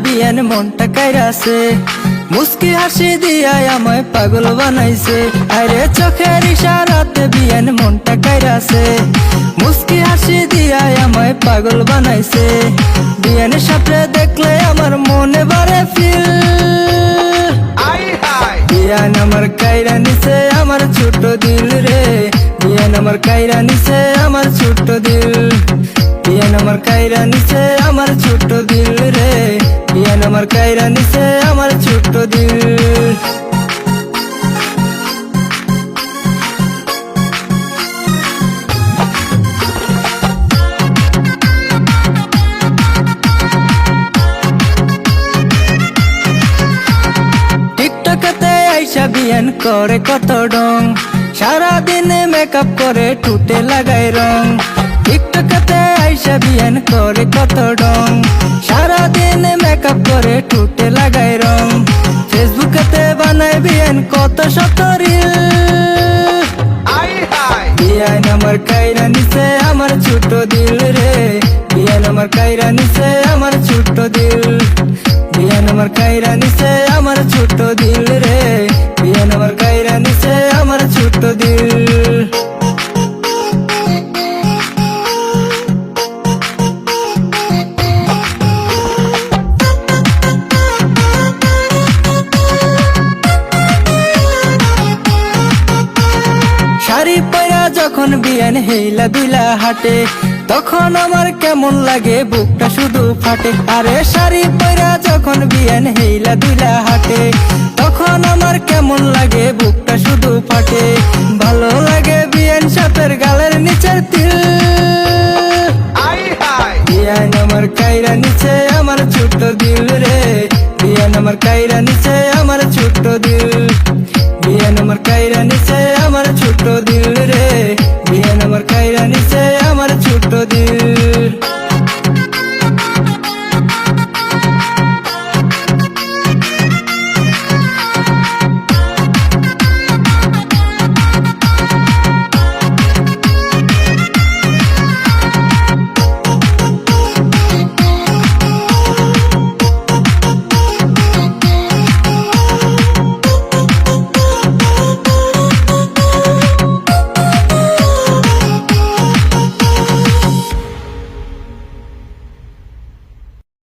বিয়ান মনটা কাইরাছে, মুস্কি হাসি দিয়া আমায় পাগল বানাইছে। আরে চোখের ইশারাতে বিয়ান মনটা কাইরাছে, মুস্কি হাসি দিয়া আমায় পাগল বানাইছে। বিয়ানের সাথে দেখলে আমার মনে বাড়ে ফিল, বিয়ান আমার কাইরা নিছে আমার ছোট দিল রে, বিয়ান আমার কাইরা নিছে আমার ছোট দিল, বিয়ান আমার কাইরা নিছে আমার ছোট দিল রে, বিয়ান আমার কাইরা নিছে আমার ছোট দিল। টিকটকেতে আইসা বিয়ান করে কত ডং, সারাদিনে মেকআপ করে টুটে লাগায় রং। টিকটকেতে আইসা বিয়ান করে কত ডং, সারাদিনে মেকআপ করে টুটে লাগায় রং। ফেসবুকেতে বানায় বিয়ান কত শত রিল, বিয়ান আমার কাইরা নিছে আমার ছোট দিল রে, বিয়ান আমার কাইরা নিছে আমার ছোট দিল, বিয়ান আমার কাইরা নিছে আমার ছোট দিল রে, বিয়ান আমার কাইরা নিছে আমার ছোট দিল। শাড়ি পরা যখন বিয়ান হেইলা দুইলা হাটে, তখন আমার কেমন লাগে বুকটা শুধু ফাটে। আরে শাড়ি পরা যখন বিয়ান হেইলা দুইলা হাটে, তখন আমার কেমন লাগে বুকটা শুধু ফাটে। ভালো লাগে বিয়ান সাপের গালের নিচের তিল, বিয়ান আমার কাইরা নিচে আমার ছোট দিল রে, বিয়ান আমার কাইরা নিচে আমার ছোট দিল, বিয়ান আমার কাইরা নিচে আমার ছোট দিল।